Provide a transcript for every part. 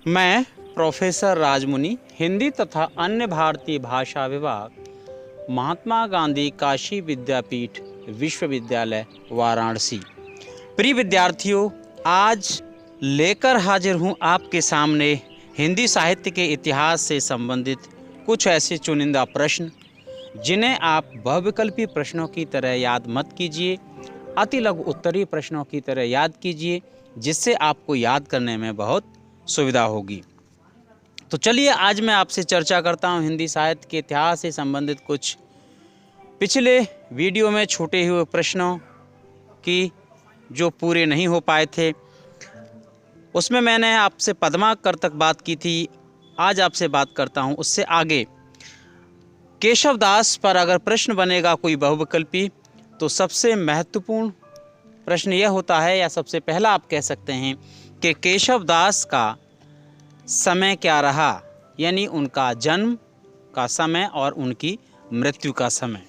मैं प्रोफेसर राजमुनि, हिंदी तथा अन्य भारतीय भाषा विभाग, महात्मा गांधी काशी विद्यापीठ विश्वविद्यालय वाराणसी। प्रिय विद्यार्थियों, आज लेकर हाजिर हूँ आपके सामने हिंदी साहित्य के इतिहास से संबंधित कुछ ऐसे चुनिंदा प्रश्न जिन्हें आप बहुविकल्पी प्रश्नों की तरह याद मत कीजिए, अति लघु उत्तरीय प्रश्नों की तरह याद कीजिए, जिससे आपको याद करने में बहुत सुविधा होगी। तो चलिए आज मैं आपसे चर्चा करता हूँ हिंदी साहित्य के इतिहास से संबंधित कुछ पिछले वीडियो में छूटे हुए प्रश्नों की, जो पूरे नहीं हो पाए थे। उसमें मैंने आपसे पद्माकर तक बात की थी, आज आपसे बात करता हूँ उससे आगे। केशव दास पर अगर प्रश्न बनेगा कोई बहुविकल्पी, तो सबसे महत्वपूर्ण प्रश्न यह होता है, या सबसे पहला आप कह सकते हैं कि केशव दास का समय क्या रहा, यानी उनका जन्म का समय और उनकी मृत्यु का समय।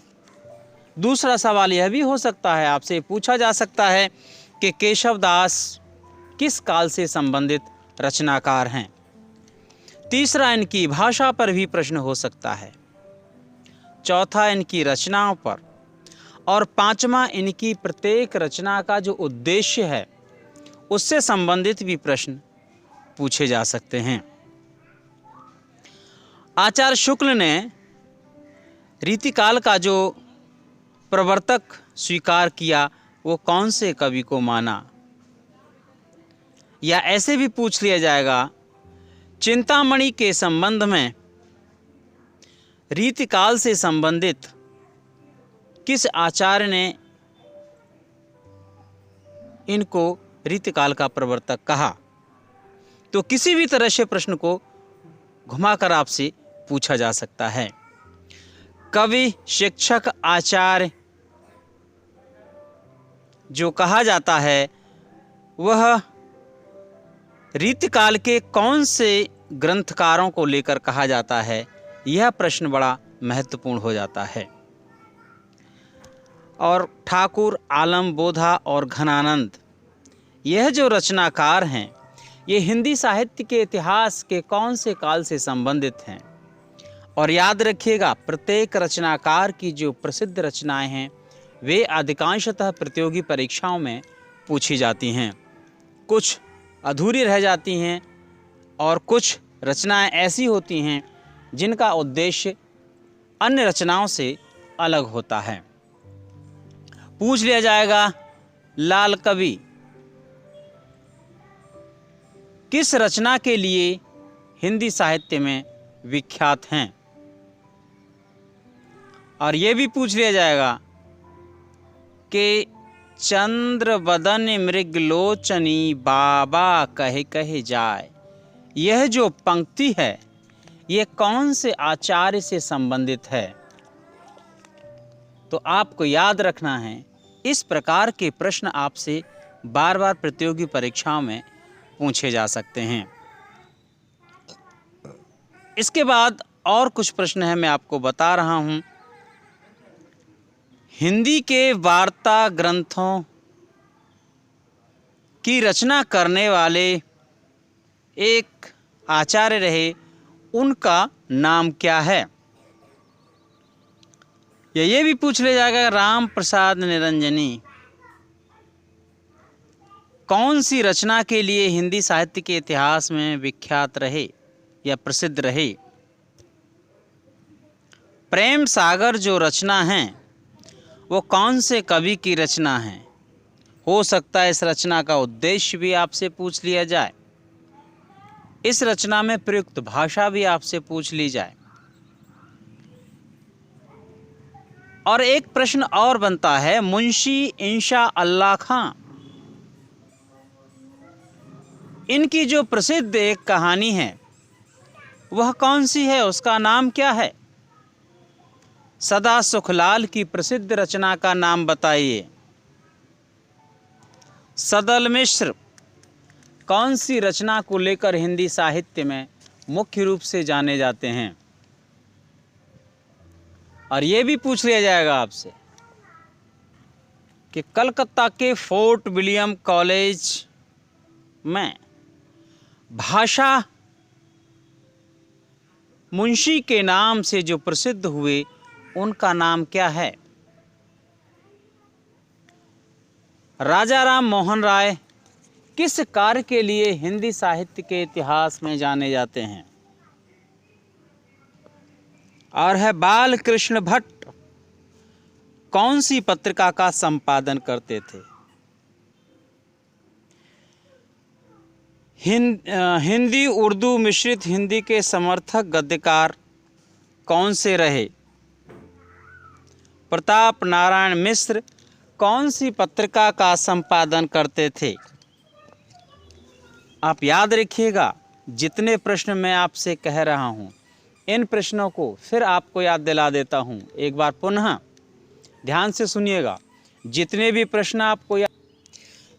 दूसरा सवाल यह भी हो सकता है, आपसे पूछा जा सकता है कि केशव दास किस काल से संबंधित रचनाकार हैं। तीसरा, इनकी भाषा पर भी प्रश्न हो सकता है। चौथा, इनकी रचनाओं पर। और पांचवा, इनकी प्रत्येक रचना का जो उद्देश्य है उससे संबंधित भी प्रश्न पूछे जा सकते हैं। आचार्य शुक्ल ने रीतिकाल का जो प्रवर्तक स्वीकार किया, वो कौन से कवि को माना? या ऐसे भी पूछ लिया जाएगा, चिंतामणि के संबंध में रीतिकाल से संबंधित किस आचार्य ने इनको रीतिकाल का प्रवर्तक कहा? तो किसी भी तरह से प्रश्न को घुमाकर आपसे पूछा जा सकता है। कवि, शिक्षक, आचार्य जो कहा जाता है, वह रीतिकाल के कौन से ग्रंथकारों को लेकर कहा जाता है, यह प्रश्न बड़ा महत्वपूर्ण हो जाता है। और ठाकुर, आलम, बोधा और घनानंद, यह जो रचनाकार हैं, ये हिंदी साहित्य के इतिहास के कौन से काल से संबंधित हैं? और याद रखिएगा, प्रत्येक रचनाकार की जो प्रसिद्ध रचनाएं हैं वे अधिकांशतः प्रतियोगी परीक्षाओं में पूछी जाती हैं। कुछ अधूरी रह जाती हैं और कुछ रचनाएं ऐसी होती हैं जिनका उद्देश्य अन्य रचनाओं से अलग होता है। पूछ लिया जाएगा, लाल कवि किस रचना के लिए हिंदी साहित्य में विख्यात हैं? और यह भी पूछ लिया जाएगा कि चंद्र बदन मृगलोचनी बाबा कहे कहे जाए, यह जो पंक्ति है यह कौन से आचार्य से संबंधित है? तो आपको याद रखना है, इस प्रकार के प्रश्न आपसे बार बार प्रतियोगी परीक्षाओं में पूछे जा सकते हैं। इसके बाद और कुछ प्रश्न हैं, मैं आपको बता रहा हूं। हिंदी के वार्ता ग्रंथों की रचना करने वाले एक आचार्य रहे, उनका नाम क्या है? या ये भी पूछ लिया जाएगा, राम प्रसाद निरंजनी कौन सी रचना के लिए हिंदी साहित्य के इतिहास में विख्यात रहे या प्रसिद्ध रहे? प्रेम सागर जो रचना है वो कौन से कवि की रचना है? हो सकता है इस रचना का उद्देश्य भी आपसे पूछ लिया जाए, इस रचना में प्रयुक्त भाषा भी आपसे पूछ ली जाए। और एक प्रश्न और बनता है, मुंशी इंशा अल्लाह खां, इनकी जो प्रसिद्ध एक कहानी है वह कौन सी है, उसका नाम क्या है? सदा सुखलाल की प्रसिद्ध रचना का नाम बताइए। सदल मिश्र कौन सी रचना को लेकर हिंदी साहित्य में मुख्य रूप से जाने जाते हैं? और ये भी पूछ लिया जाएगा आपसे कि कलकत्ता के फोर्ट विलियम कॉलेज में भाषा मुंशी के नाम से जो प्रसिद्ध हुए उनका नाम क्या है? राजा राम मोहन राय किस कार्य के लिए हिंदी साहित्य के इतिहास में जाने जाते हैं? और है बाल कृष्ण भट्ट कौन सी पत्रिका का संपादन करते थे? हिंदी उर्दू मिश्रित हिंदी के समर्थक गद्यकार कौन से रहे? प्रताप नारायण मिश्र कौन सी पत्रिका का संपादन करते थे? आप याद रखिएगा, जितने प्रश्न मैं आपसे कह रहा हूँ इन प्रश्नों को फिर आपको याद दिला देता हूँ। एक बार पुनः ध्यान से सुनिएगा। जितने भी प्रश्न आपको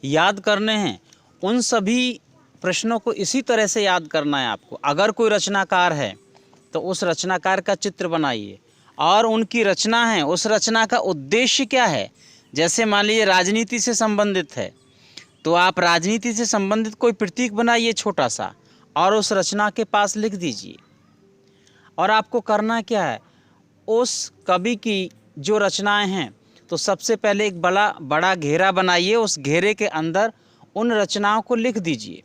याद करने हैं उन सभी प्रश्नों को इसी तरह से याद करना है आपको। अगर कोई रचनाकार है तो उस रचनाकार का चित्र बनाइए और उनकी रचना है, उस रचना का उद्देश्य क्या है। जैसे मान लीजिए राजनीति से संबंधित है तो आप राजनीति से संबंधित कोई प्रतीक बनाइए छोटा सा और उस रचना के पास लिख दीजिए। और आपको करना क्या है, उस कवि की जो रचनाएं हैं तो सबसे पहले एक बड़ा घेरा बनाइए, उस घेरे के अंदर उन रचनाओं को लिख दीजिए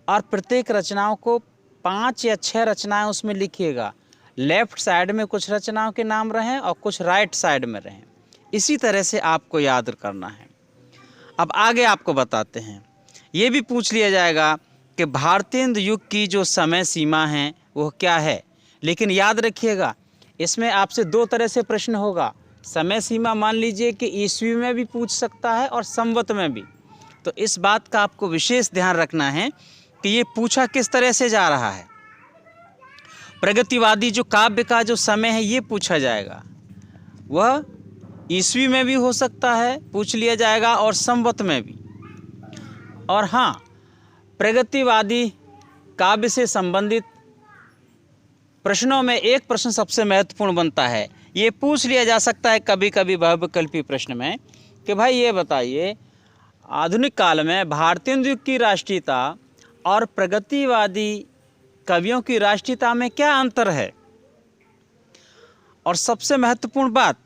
और प्रत्येक रचनाओं को 5 या 6 रचनाएं उसमें लिखिएगा। लेफ्ट साइड में कुछ रचनाओं के नाम रहें और कुछ राइट साइड में रहें। इसी तरह से आपको याद करना है। अब आगे आपको बताते हैं। ये भी पूछ लिया जाएगा कि भारतेंदु युग की जो समय सीमा है वो क्या है। लेकिन याद रखिएगा, इसमें आपसे 2 तरह से प्रश्न होगा। समय सीमा मान लीजिए कि ईस्वी में भी पूछ सकता है और संवत में भी। तो इस बात का आपको विशेष ध्यान रखना है कि ये पूछा किस तरह से जा रहा है। प्रगतिवादी जो काव्य का जो समय है ये पूछा जाएगा, वह ईस्वी में भी हो सकता है, पूछ लिया जाएगा, और संवत में भी। और हाँ, प्रगतिवादी काव्य से संबंधित प्रश्नों में एक प्रश्न सबसे महत्वपूर्ण बनता है। ये पूछ लिया जा सकता है कभी कभी बहुविकल्पी प्रश्न में कि भाई ये बताइए, आधुनिक काल में भारतेंदु युग की राष्ट्रीयता और प्रगतिवादी कवियों की राष्ट्रीयता में क्या अंतर है। और सबसे महत्वपूर्ण बात,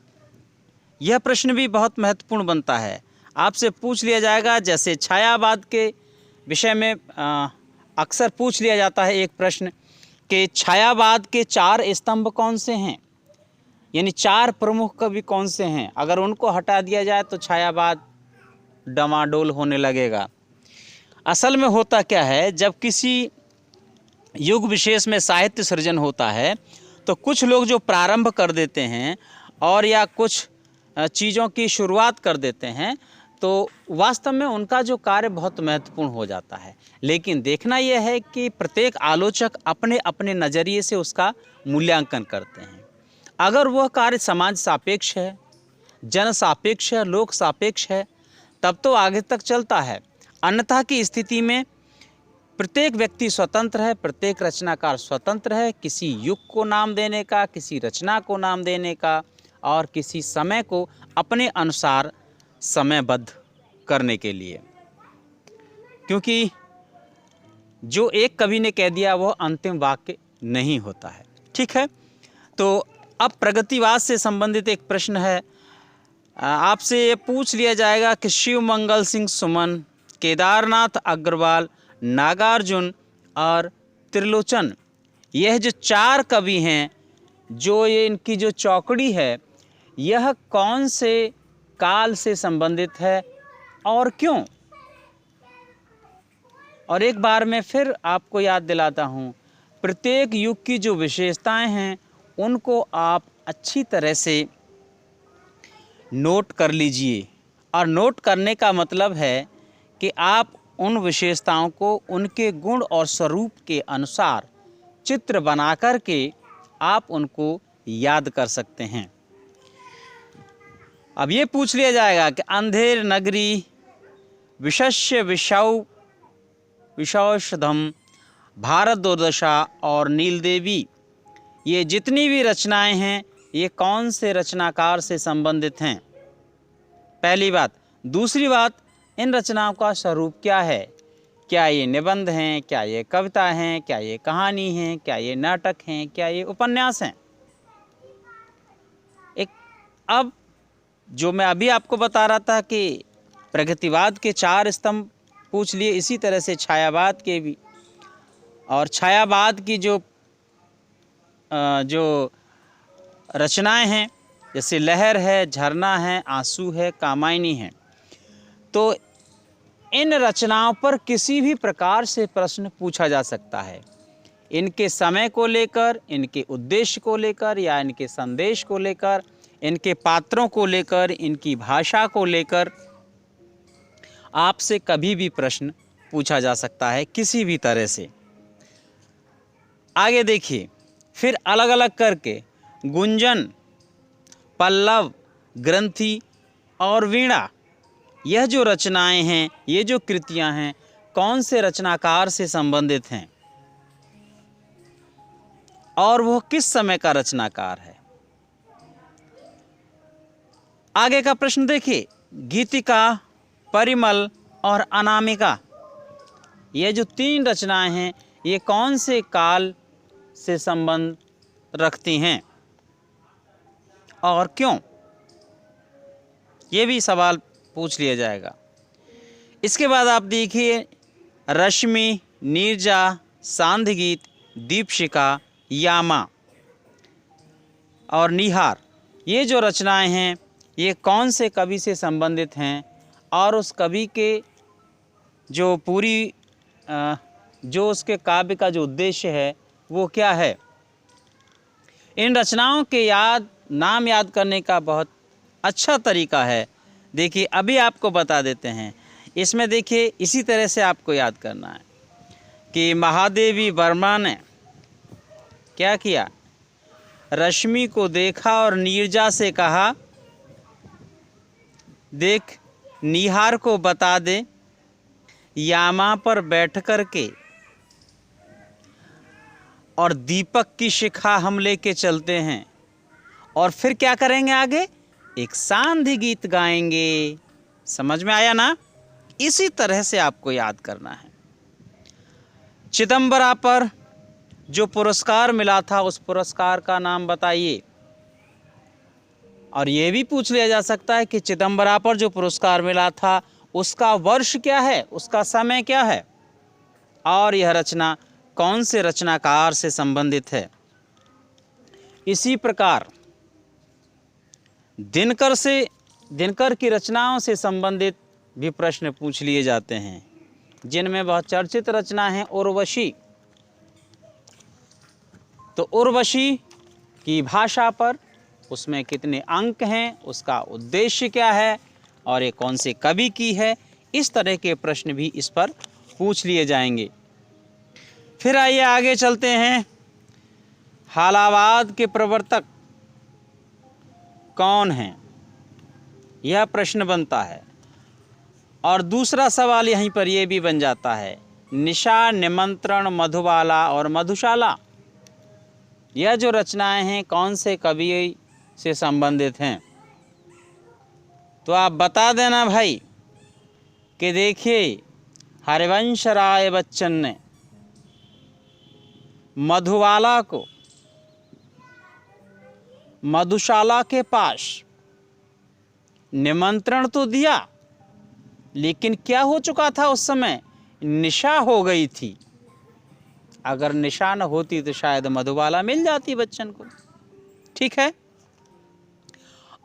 यह प्रश्न भी बहुत महत्वपूर्ण बनता है। आपसे पूछ लिया जाएगा, जैसे छायावाद के विषय में अक्सर पूछ लिया जाता है एक प्रश्न कि छायावाद के 4 स्तंभ कौन से हैं, यानी 4 प्रमुख कवि कौन से हैं। अगर उनको हटा दिया जाए तो छायावाद डमाडोल होने लगेगा। असल में होता क्या है, जब किसी युग विशेष में साहित्य सृजन होता है तो कुछ लोग जो प्रारंभ कर देते हैं और या कुछ चीज़ों की शुरुआत कर देते हैं तो वास्तव में उनका जो कार्य बहुत महत्वपूर्ण हो जाता है। लेकिन देखना यह है कि प्रत्येक आलोचक अपने अपने नज़रिए से उसका मूल्यांकन करते हैं। अगर वह कार्य समाज सापेक्ष है, जन सापेक्ष है, लोक सापेक्ष है, तब तो आगे तक चलता है। अन्यथा की स्थिति में प्रत्येक व्यक्ति स्वतंत्र है, प्रत्येक रचनाकार स्वतंत्र है किसी युग को नाम देने का, किसी रचना को नाम देने का और किसी समय को अपने अनुसार समयबद्ध करने के लिए। क्योंकि जो एक कवि ने कह दिया वह अंतिम वाक्य नहीं होता है। ठीक है, तो अब प्रगतिवाद से संबंधित एक प्रश्न है। आपसे ये पूछ लिया जाएगा कि शिव मंगल सिंह सुमन, केदारनाथ अग्रवाल, नागार्जुन और त्रिलोचन, यह जो 4 कवि हैं, जो ये इनकी जो चौकड़ी है, यह कौन से काल से संबंधित है और क्यों। और एक बार मैं फिर आपको याद दिलाता हूँ, प्रत्येक युग की जो विशेषताएं हैं उनको आप अच्छी तरह से नोट कर लीजिए। और नोट करने का मतलब है कि आप उन विशेषताओं को उनके गुण और स्वरूप के अनुसार चित्र बना कर के आप उनको याद कर सकते हैं। अब ये पूछ लिया जाएगा कि अंधेर नगरी, विशस्य विषौषधम, भारत दुर्दशा और नील देवी, ये जितनी भी रचनाएं हैं ये कौन से रचनाकार से संबंधित हैं, पहली बात। दूसरी बात, इन रचनाओं का स्वरूप क्या है, क्या ये निबंध हैं, क्या ये कविता हैं, क्या ये कहानी हैं, क्या ये नाटक हैं, क्या ये उपन्यास हैं। एक अब जो मैं अभी आपको बता रहा था कि प्रगतिवाद के 4 स्तंभ पूछ लिए, इसी तरह से छायावाद के भी। और छायावाद की जो रचनाएं हैं, जैसे लहर है, झरना है, आंसू है, कामायनी है, तो इन रचनाओं पर किसी भी प्रकार से प्रश्न पूछा जा सकता है। इनके समय को लेकर, इनके उद्देश्य को लेकर, या इनके संदेश को लेकर, इनके पात्रों को लेकर, इनकी भाषा को लेकर आपसे कभी भी प्रश्न पूछा जा सकता है, किसी भी तरह से। आगे देखिए, फिर अलग अलग करके गुंजन, पल्लव, ग्रंथि और वीणा, यह जो रचनाएं हैं, ये जो कृतियां हैं, कौन से रचनाकार से संबंधित हैं और वह किस समय का रचनाकार है। आगे का प्रश्न देखिए, गीतिका, परिमल और अनामिका, ये जो 3 रचनाएं हैं, ये कौन से काल से संबंध रखती हैं और क्यों, ये भी सवाल पूछ लिया जाएगा। इसके बाद आप देखिए, रश्मि, नीरजा, सांध्य-गीत, दीपशिखा, यामा और निहार, ये जो रचनाएं हैं, ये कौन से कवि से संबंधित हैं और उस कवि के जो जो उसके काव्य का जो उद्देश्य है वो क्या है। इन रचनाओं के नाम याद करने का बहुत अच्छा तरीका है। देखिए, अभी आपको बता देते हैं। इसमें देखिए, इसी तरह से आपको याद करना है कि महादेवी वर्मा ने क्या किया, रश्मि को देखा और नीरजा से कहा, देख निहार को बता दे, यामा पर बैठ कर के और दीपक की शिखा हम लेके चलते हैं, और फिर क्या करेंगे आगे, एक सांध्य गीत गाएंगे। समझ में आया ना। इसी तरह से आपको याद करना है। चिदंबरा पर जो पुरस्कार मिला था, उस पुरस्कार का नाम बताइए। और ये भी पूछ लिया जा सकता है कि चिदंबरा पर जो पुरस्कार मिला था, उसका वर्ष क्या है, उसका समय क्या है, और यह रचना कौन से रचनाकार से संबंधित है। इसी प्रकार दिनकर की रचनाओं से संबंधित भी प्रश्न पूछ लिए जाते हैं, जिनमें बहुत चर्चित रचना है उर्वशी। तो उर्वशी की भाषा पर, उसमें कितने अंक हैं, उसका उद्देश्य क्या है, और ये कौन से कवि की है, इस तरह के प्रश्न भी इस पर पूछ लिए जाएंगे। फिर आइए आगे चलते हैं। हालावाद के प्रवर्तक कौन हैं, यह प्रश्न बनता है। और दूसरा सवाल यहीं पर यह भी बन जाता है, निशा, निमंत्रण, मधुबाला और मधुशाला, यह जो रचनाएं हैं कौन से कवि से संबंधित हैं। तो आप बता देना भाई कि देखिए, हरिवंश राय बच्चन ने मधुबाला को मधुशाला के पास निमंत्रण तो दिया, लेकिन क्या हो चुका था उस समय, निशा हो गई थी। अगर निशा न होती तो शायद मधुबाला मिल जाती बच्चन को। ठीक है,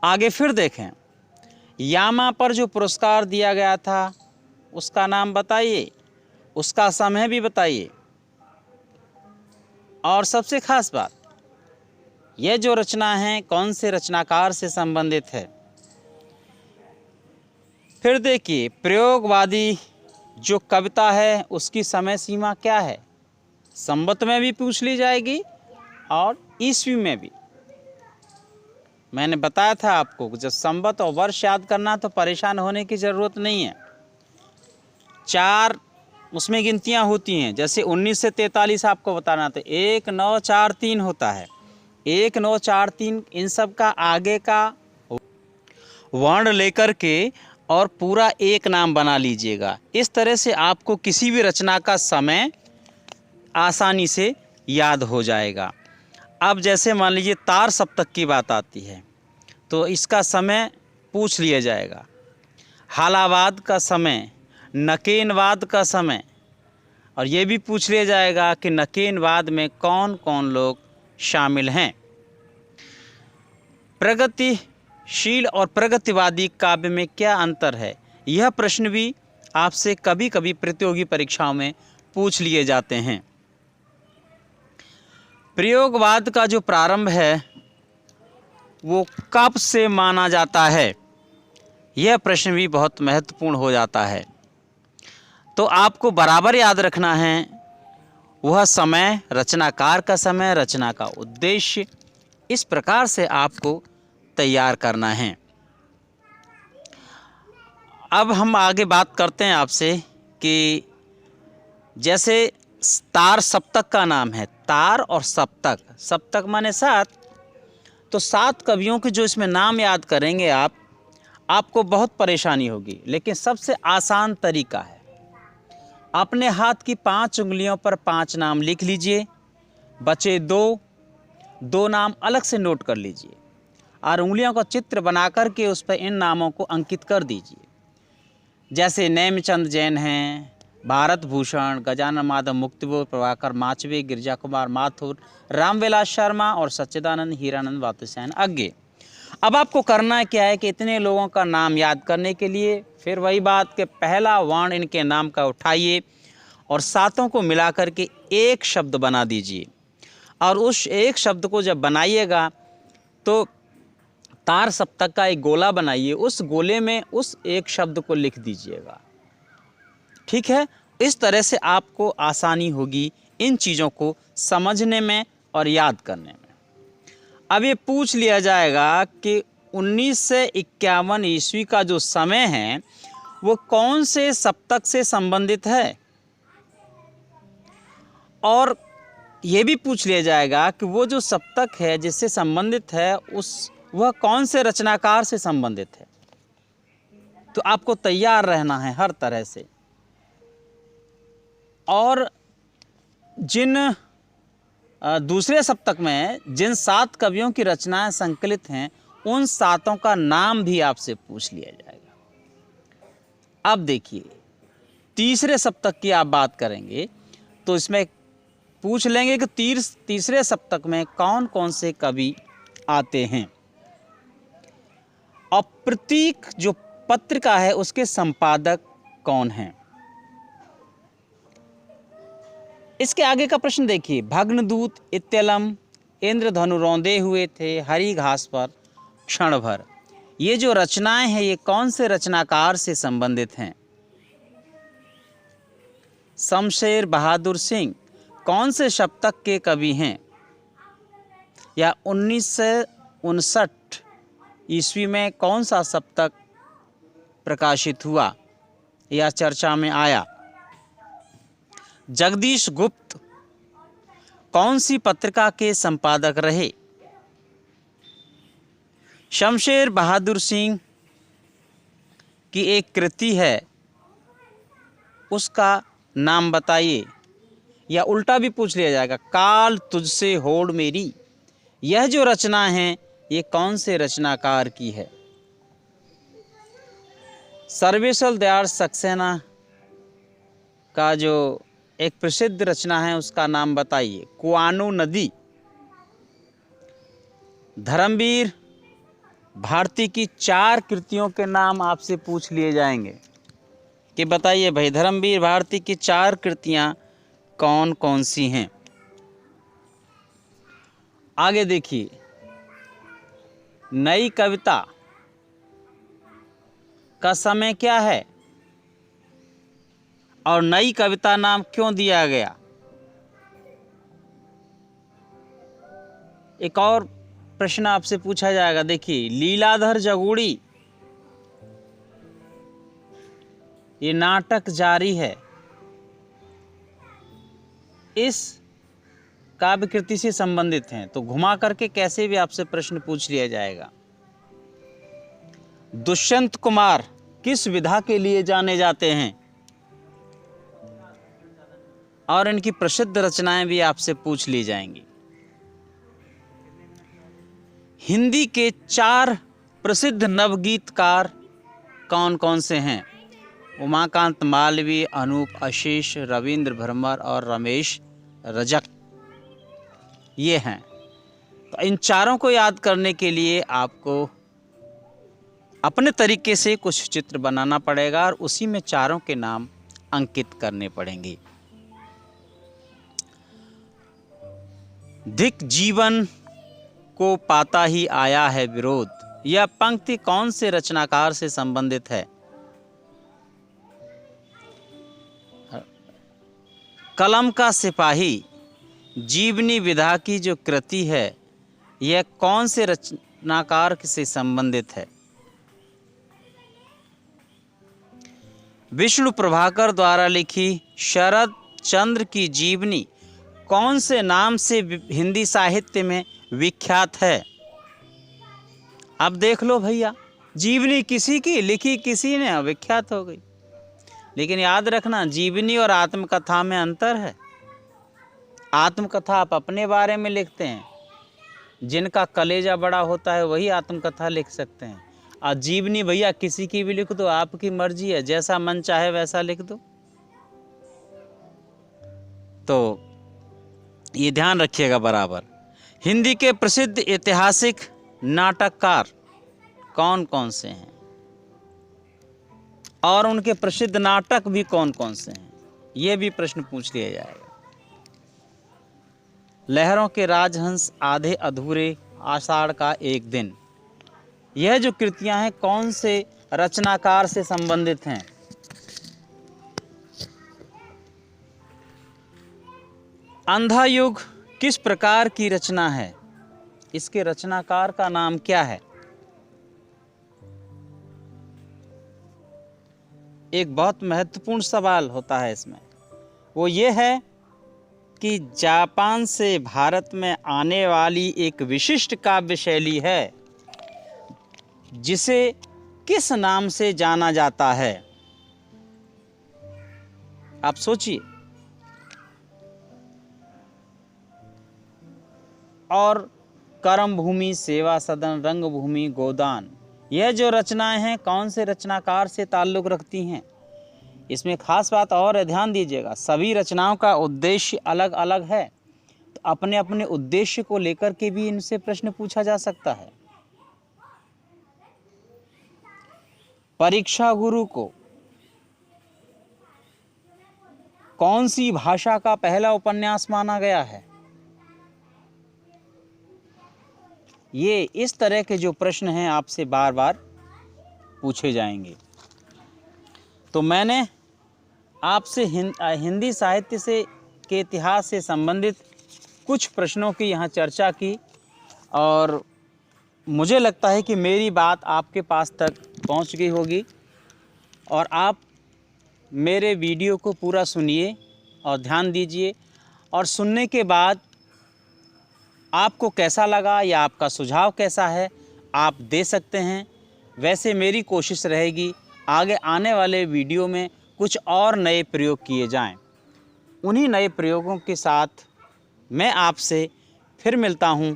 आगे फिर देखें। यामा पर जो पुरस्कार दिया गया था, उसका नाम बताइए, उसका समय भी बताइए, और सबसे खास बात, यह जो रचना है कौन से रचनाकार से संबंधित है। फिर देखिए, प्रयोगवादी जो कविता है उसकी समय सीमा क्या है, संवत में भी पूछ ली जाएगी और ईस्वी में भी। मैंने बताया था आपको, जब संवत और वर्ष याद करना तो परेशान होने की ज़रूरत नहीं है। 4 उसमें गिनतियां होती हैं, जैसे 19 से 43 आपको बताना, तो 1 9 4 3 होता है। 1 9 4 3 इन सब का आगे का वर्ण लेकर के और पूरा एक नाम बना लीजिएगा। इस तरह से आपको किसी भी रचना का समय आसानी से याद हो जाएगा। अब जैसे मान लीजिए तार सप्तक की बात आती है तो इसका समय पूछ लिया जाएगा, हालावाद का समय, नकेनवाद का समय, और ये भी पूछ लिया जाएगा कि नकेनवाद में कौन कौन लोग शामिल हैं। प्रगतिशील और प्रगतिवादी काव्य में क्या अंतर है, यह प्रश्न भी आपसे कभी कभी प्रतियोगी परीक्षाओं में पूछ लिए जाते हैं। प्रयोगवाद का जो प्रारंभ है वो कब से माना जाता है, यह प्रश्न भी बहुत महत्वपूर्ण हो जाता है। तो आपको बराबर याद रखना है वह समय, रचनाकार का समय, रचना का उद्देश्य, इस प्रकार से आपको तैयार करना है। अब हम आगे बात करते हैं आपसे कि जैसे तार सप्तक का नाम है, तार और सप्तक, सप्तक माने 7, तो 7 कवियों के जो इसमें नाम याद करेंगे आपको बहुत परेशानी होगी, लेकिन सबसे आसान तरीका है अपने हाथ की 5 उंगलियों पर 5 नाम लिख लीजिए, बचे 2 नाम अलग से नोट कर लीजिए और उंगलियों का चित्र बना करके उस पर इन नामों को अंकित कर दीजिए। जैसे नेमचंद जैन हैं, भारत भूषण, गजानन माधव मुक्तिबोध, प्रभाकर माचवे, गिरिजा कुमार माथुर, रामविलास शर्मा और सच्चिदानंद हीरानंद वातुसेन अज्ञे। अब आपको करना क्या है कि इतने लोगों का नाम याद करने के लिए फिर वही बात कि पहला वर्ण इनके नाम का उठाइए और 7 को मिला करके एक शब्द बना दीजिए, और उस एक शब्द को जब बनाइएगा तो तार सप्तक का एक गोला बनाइए, उस गोले में उस एक शब्द को लिख दीजिएगा। ठीक है, इस तरह से आपको आसानी होगी इन चीज़ों को समझने में और याद करने में। अब ये पूछ लिया जाएगा कि 1951 ईस्वी का जो समय है वो कौन से सप्तक से संबंधित है, और ये भी पूछ लिया जाएगा कि वो जो सप्तक है जिससे संबंधित है वह कौन से रचनाकार से संबंधित है। तो आपको तैयार रहना है हर तरह से। और जिन दूसरे सप्तक में जिन 7 कवियों की रचनाएं संकलित हैं उन 7 का नाम भी आपसे पूछ लिया जाएगा। अब देखिए तीसरे सप्तक की आप बात करेंगे तो इसमें पूछ लेंगे कि तीसरे सप्तक में कौन कौन से कवि आते हैं, और प्रतीक जो पत्रिका है उसके संपादक कौन हैं। इसके आगे का प्रश्न देखिए, भग्नदूत इत्यलम, इंद्रधनु रौंदे हुए थे हरी घास पर क्षण भर, ये जो रचनाएं हैं ये कौन से रचनाकार से संबंधित हैं। शमशेर बहादुर सिंह कौन से शतक के कवि हैं, या 1959 ईस्वी में कौन सा शतक प्रकाशित हुआ या चर्चा में आया। जगदीश गुप्त कौन सी पत्रिका के संपादक रहे। शमशेर बहादुर सिंह की एक कृति है उसका नाम बताइए, या उल्टा भी पूछ लिया जाएगा, काल तुझसे होड़ मेरी, यह जो रचना है ये कौन से रचनाकार की है। सर्वेश्वर दयाल सक्सेना का जो एक प्रसिद्ध रचना है उसका नाम बताइए, कुआनो नदी। धर्मवीर भारती की 4 कृतियों के नाम आपसे पूछ लिए जाएंगे कि बताइए भाई धर्मवीर भारती की 4 कृतियां कौन कौन सी हैं। आगे देखिए, नई कविता का समय क्या है और नई कविता नाम क्यों दिया गया। एक और प्रश्न आपसे पूछा जाएगा, देखिए लीलाधर जगूड़ी ये नाटक जारी है, इस काव्य कृति से संबंधित हैं, तो घुमा करके कैसे भी आपसे प्रश्न पूछ लिया जाएगा। दुष्यंत कुमार किस विधा के लिए जाने जाते हैं, और इनकी प्रसिद्ध रचनाएं भी आपसे पूछ ली जाएंगी। हिंदी के 4 प्रसिद्ध नवगीतकार कौन कौन से हैं? उमाकांत मालवीय, अनूप आशीष, रविंद्र भरमर और रमेश रजक, ये हैं। तो इन चारों को याद करने के लिए आपको अपने तरीके से कुछ चित्र बनाना पड़ेगा और उसी में चारों के नाम अंकित करने पड़ेंगे। धिक जीवन को पाता ही आया है विरोध, यह पंक्ति कौन से रचनाकार से संबंधित है? कलम का सिपाही जीवनी विधा की जो कृति है, यह कौन से रचनाकार से संबंधित है? विष्णु प्रभाकर द्वारा लिखी शरद चंद्र की जीवनी कौन से नाम से हिंदी साहित्य में विख्यात है? अब देख लो भैया, जीवनी किसी की लिखी किसी ने, विख्यात हो गई। लेकिन याद रखना, जीवनी और आत्मकथा में अंतर है। आत्मकथा आप अपने बारे में लिखते हैं, जिनका कलेजा बड़ा होता है वही आत्मकथा लिख सकते हैं। और जीवनी भैया किसी की भी लिख दो, आपकी मर्जी है, जैसा मन चाहे वैसा लिख दो। तो ये ध्यान रखिएगा बराबर। हिंदी के प्रसिद्ध ऐतिहासिक नाटककार कौन कौन से हैं और उनके प्रसिद्ध नाटक भी कौन कौन से हैं, ये भी प्रश्न पूछ लिया जाएगा। लहरों के राजहंस, आधे अधूरे, आषाढ़ का एक दिन, यह जो कृतियां हैं कौन से रचनाकार से संबंधित हैं? अंधा युग किस प्रकार की रचना है? इसके रचनाकार का नाम क्या है? एक बहुत महत्वपूर्ण सवाल होता है इसमें, वो ये है कि जापान से भारत में आने वाली एक विशिष्ट काव्य शैली है, जिसे किस नाम से जाना जाता है? आप सोचिए। और कर्म भूमि, सेवा सदन, रंगभूमि, गोदान, यह जो रचनाएं हैं कौन से रचनाकार से ताल्लुक़ रखती हैं? इसमें खास बात और है, ध्यान दीजिएगा, सभी रचनाओं का उद्देश्य अलग अलग है, तो अपने अपने उद्देश्य को लेकर के भी इनसे प्रश्न पूछा जा सकता है। परीक्षा गुरु को कौन सी भाषा का पहला उपन्यास माना गया है? ये इस तरह के जो प्रश्न हैं आपसे बार बार पूछे जाएंगे। तो मैंने आपसे हिंदी साहित्य से के इतिहास से संबंधित कुछ प्रश्नों की यहाँ चर्चा की, और मुझे लगता है कि मेरी बात आपके पास तक पहुँच गई होगी, और आप मेरे वीडियो को पूरा सुनिए और ध्यान दीजिए, और सुनने के बाद आपको कैसा लगा या आपका सुझाव कैसा है आप दे सकते हैं। वैसे मेरी कोशिश रहेगी आगे आने वाले वीडियो में कुछ और नए प्रयोग किए जाएं। उन्हीं नए प्रयोगों के साथ मैं आपसे फिर मिलता हूं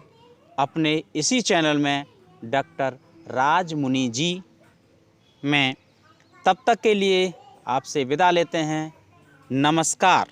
अपने इसी चैनल में डॉक्टर राजमुनि जी में। तब तक के लिए आपसे विदा लेते हैं। नमस्कार।